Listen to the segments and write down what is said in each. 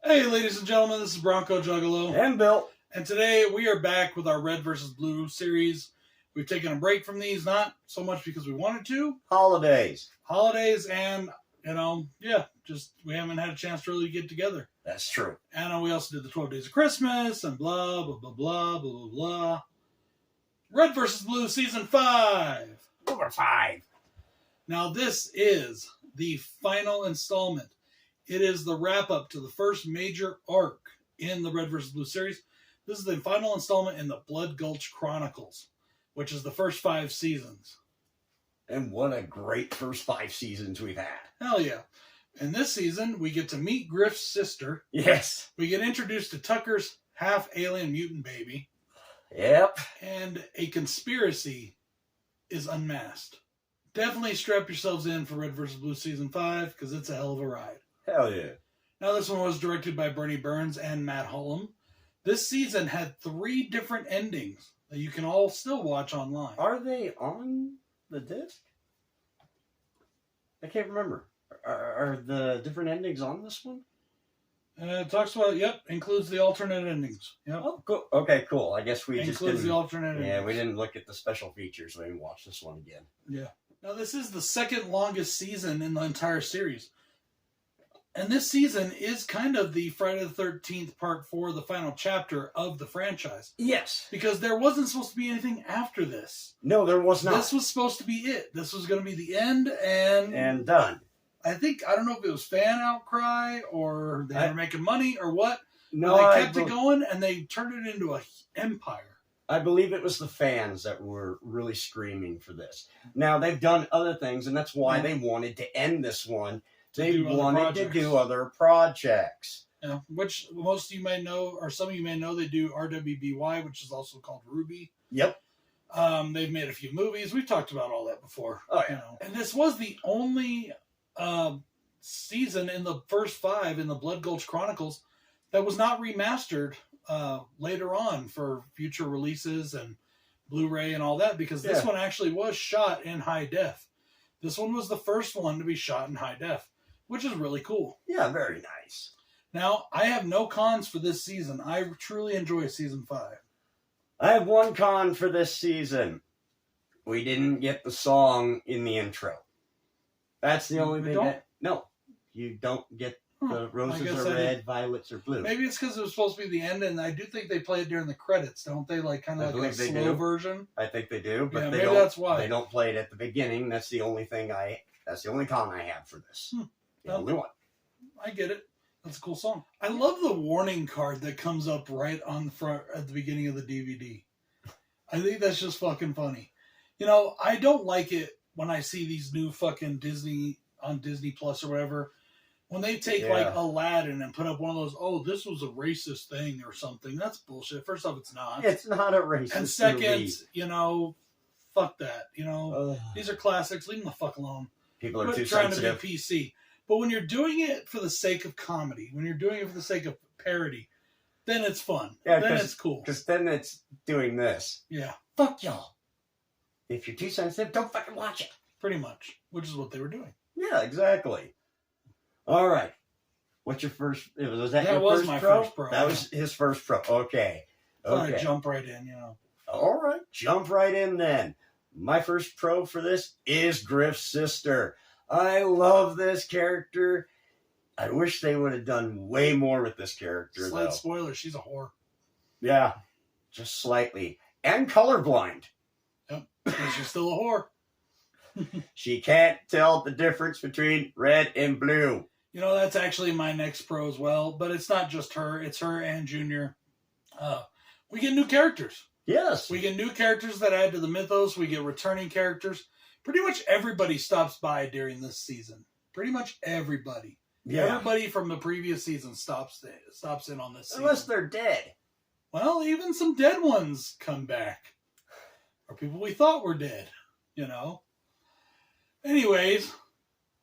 Hey, ladies and gentlemen, this is BroncoJuggalo. And Bill. And today we are back with our Red versus Blue series. We've taken a break from these, not so much because we wanted to. Holidays and, just we haven't had a chance to really get together. That's true. And we also did the 12 Days of Christmas and blah, blah, blah, blah, blah, blah, blah. Red versus Blue Season 5. Number 5. Now this is the final installment. It is the wrap-up to the first major arc in the Red vs. Blue series. This is the final installment in the Blood Gulch Chronicles, which is the first 5 seasons. And what a great first 5 seasons we've had. Hell yeah. In this season, we get to meet Griff's sister. Yes. We get introduced to Tucker's half-alien mutant baby. Yep. And a conspiracy is unmasked. Definitely strap yourselves in for Red vs. Blue Season 5, because it's a hell of a ride. Hell yeah. Now, this one was directed by Bernie Burns and Matt Hullum. This season had 3 different endings that you can all still watch online. Are they on the disc? I can't remember. Are the different endings on this one? It talks about, includes the alternate endings. Yep. Oh, cool. Okay, cool. I guess we includes just didn't... the alternate endings. Yeah, we didn't look at the special features. We didn't watch this one again. Yeah. Now, this is the second longest season in the entire series. And this season is kind of the Friday the 13th Part 4, the final chapter of the franchise. Yes. Because there wasn't supposed to be anything after this. No, there was not. This was supposed to be it. This was going to be the end and done. I don't know if it was fan outcry or they were making money or what. No, they kept it going and they turned it into an empire. I believe it was the fans that were really screaming for this. Now, they've done other things, and that's why they wanted to end this one. They wanted to do other projects. Yeah, which most of you may know, or some of you may know, they do RWBY, which is also called Ruby. Yep. They've made a few movies. We've talked about all that before. Oh, yeah. And this was the only season in the first 5 in the Blood Gulch Chronicles that was not remastered later on for future releases and Blu-ray and all that, because this one actually was shot in high def. This one was the first one to be shot in high def, which is really cool. Yeah, very nice. Now, I have no cons for this season. I truly enjoy Season 5. I have one con for this season. We didn't get the song in the intro. That's the only thing No, you don't get the roses are red, violets are blue. Maybe it's because it was supposed to be the end, and I do think they play it during the credits, don't they? Like kind of like a slow version. I think they do, but maybe that's why they don't play it at the beginning. That's the only thing That's the only con I have for this. The only one. I get it. That's a cool song. I love the warning card that comes up right on the front at the beginning of the DVD. I think that's just fucking funny. I don't like it when I see these new fucking Disney on Disney Plus or whatever. When they take like Aladdin and put up one of those, this was a racist thing or something. That's bullshit. First off, it's not. It's not a racist And second, movie. Fuck that. These are classics. Leave them the fuck alone. People are too trying sensitive. to be PC. But when you're doing it for the sake of comedy, when you're doing it for the sake of parody, then it's fun. Yeah, then it's cool. Because then it's doing this. Yeah. Fuck y'all. If you're too sensitive, don't fucking watch it. Pretty much. Which is what they were doing. Yeah, exactly. All right. What's your first... Was that your was first my pro? First pro. That was his first pro. Okay. Okay. Jump right in, All right. Jump right in then. My first pro for this is Griff's sister. I love this character. I wish they would have done way more with this character, Slight spoiler, she's a whore. Yeah. Just slightly. And colorblind. Yep. But she's still a whore. She can't tell the difference between red and blue. That's actually my next pro as well. But it's not just her. It's her and Junior. We get new characters. Yes. We get new characters that add to the mythos. We get returning characters. Pretty much everybody stops by during this season. Pretty much everybody. Yeah. Everybody from the previous season stops in on this season. Unless they're dead. Well, even some dead ones come back. Or people we thought were dead. Anyways,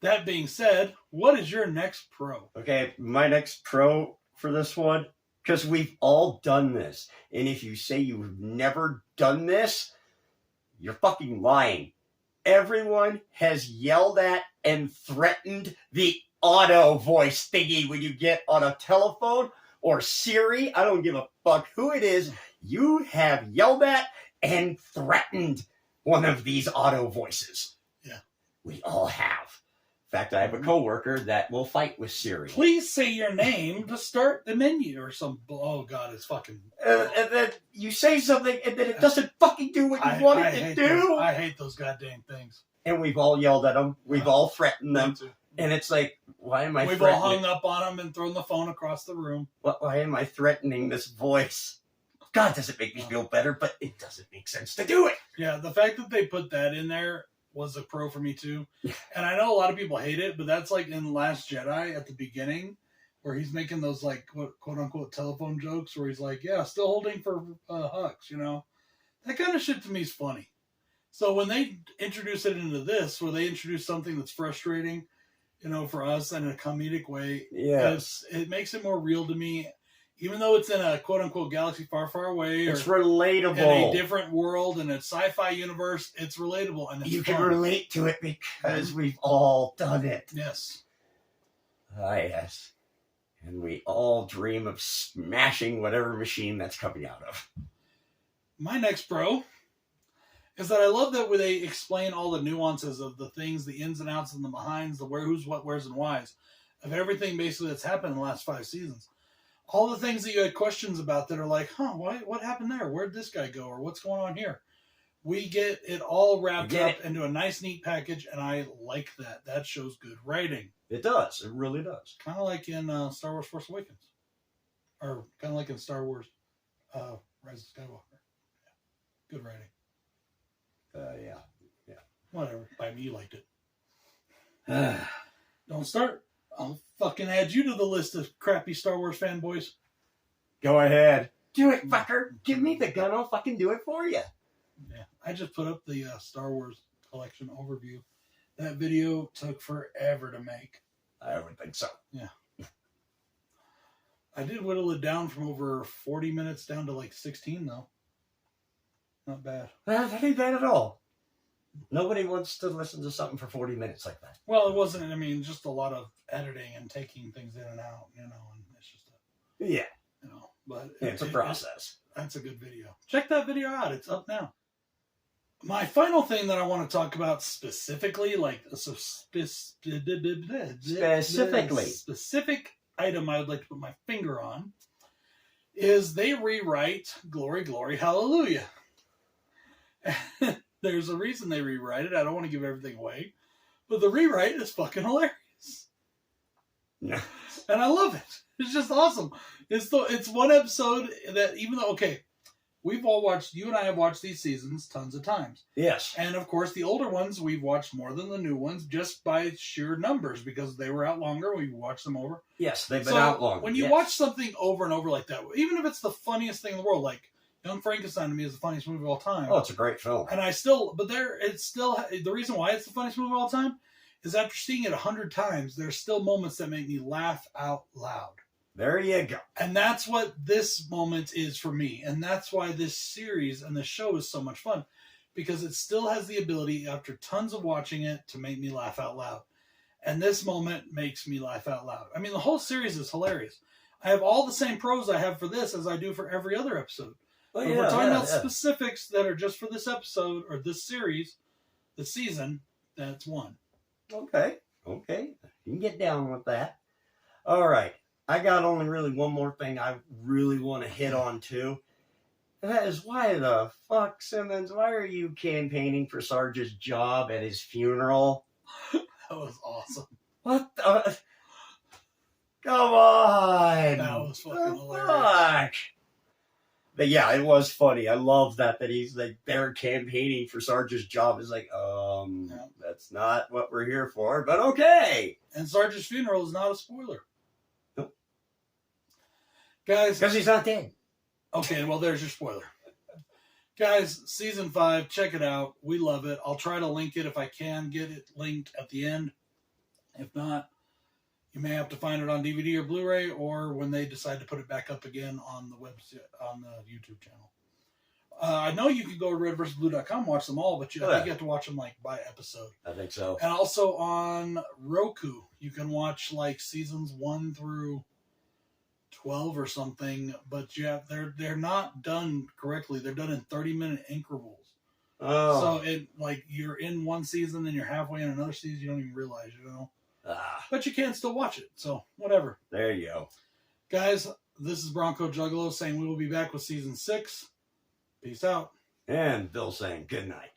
that being said, what is your next pro? Okay, my next pro for this one, because we've all done this. And if you say you've never done this, you're fucking lying. Everyone has yelled at and threatened the auto voice thingy when you get on a telephone or Siri. I don't give a fuck who it is. You have yelled at and threatened one of these auto voices. Yeah. We all have. In fact, I have a coworker that will fight with Siri. Please say your name to start the menu or some. Oh God, it's fucking. And then you say something, and then it doesn't fucking do what you want it to do. I hate those goddamn things. And we've all yelled at them. We've all threatened them. And it's like, why am I? We've all hung up on them and thrown the phone across the room. Why am I threatening this voice? God, does it make me feel better? But it doesn't make sense to do it. Yeah, the fact that they put that in there was a pro for me too. And I know a lot of people hate it, but that's like in Last Jedi at the beginning where he's making those like quote unquote telephone jokes where he's like, yeah, still holding for Hux, you know? That kind of shit to me is funny. So when they introduce it into this, where they introduce something that's frustrating, you know, for us in a comedic way, yes, it makes it more real to me. Even though it's in a quote-unquote galaxy far, far away. It's relatable. In a different world, in a sci-fi universe, it's relatable. And it's you fun. Can relate to it because we've all done it. Yes. Yes. And we all dream of smashing whatever machine that's coming out of. My next pro is that I love that when they explain all the nuances of the things, the ins and outs and the behinds, the where, who's, what, where's, and whys of everything basically that's happened in the last 5 seasons. All the things that you had questions about that are like, what happened there? Where'd this guy go? Or what's going on here? We get it all wrapped up into a nice, neat package, and I like that. That shows good writing. It does. It really does. Kind of like in Star Wars Force Awakens. Or kind of like in Star Wars Rise of Skywalker. Yeah. Good writing. Yeah. Whatever. By me, you liked it. Don't start. I'll fucking add you to the list of crappy Star Wars fanboys. Go ahead. Do it, fucker. Give me the gun. I'll fucking do it for you. Yeah. I just put up the Star Wars collection overview. That video took forever to make. I would think so. Yeah. I did whittle it down from over 40 minutes down to like 16, though. Not bad. That ain't bad at all. Nobody wants to listen to something for 40 minutes like that. Well, it wasn't, just a lot of editing and taking things in and out, and it's just but it's a process. That's a good video. Check that video out. It's up now. My final thing that I want to talk about specifically, like a specific item I would like to put my finger on, is they rewrite Glory, Glory, Hallelujah. There's a reason they rewrite it. I don't want to give everything away. But the rewrite is fucking hilarious. No. And I love it. It's just awesome. It's one episode that, even though, we've all watched, you and I have watched these seasons tons of times. Yes. And of course, the older ones, we've watched more than the new ones just by sheer numbers because they were out longer. We watched them over. Yes, they've been out longer. When you watch something over and over like that, even if it's the funniest thing in the world, like Young Frankenstein to me is the funniest movie of all time. Oh, it's a great film. And the reason why it's the funniest movie of all time is after seeing it 100 times, there's still moments that make me laugh out loud. There you go. And that's what this moment is for me. And that's why this series and the show is so much fun. Because it still has the ability, after tons of watching it, to make me laugh out loud. And this moment makes me laugh out loud. The whole series is hilarious. I have all the same pros I have for this as I do for every other episode. But if we're talking about specifics that are just for this episode, or this series, the season, that's one. Okay. You can get down with that. All right. I got only really one more thing I really want to hit on, too. And that is, why the fuck, Simmons, why are you campaigning for Sarge's job at his funeral? That was awesome. What the? Come on. That was fucking hilarious. Fuck. But yeah, it was funny. I love that he's like, they're campaigning for Sarge's job. It's like, that's not what we're here for, but okay. And Sarge's funeral is not a spoiler. Nope. Guys. Because he's not dead. Okay, well, there's your spoiler. Guys, season 5, check it out. We love it. I'll try to link it if I can get it linked at the end. If not, you may have to find it on DVD or Blu-ray, or when they decide to put it back up again on the website, on the YouTube channel. I know you can go to redversusblue.com and watch them all, but I think you have to watch them like by episode. I think so. And also on Roku, you can watch like seasons 1 through 12 or something, but they're not done correctly. They're done in 30-minute intervals. Oh. So it like you're in one season and you're halfway in another season, you don't even realize, But you can still watch it. So whatever. There you go. Guys, this is Bronco Juggalo saying we will be back with season 6. Peace out. And Bill saying good night.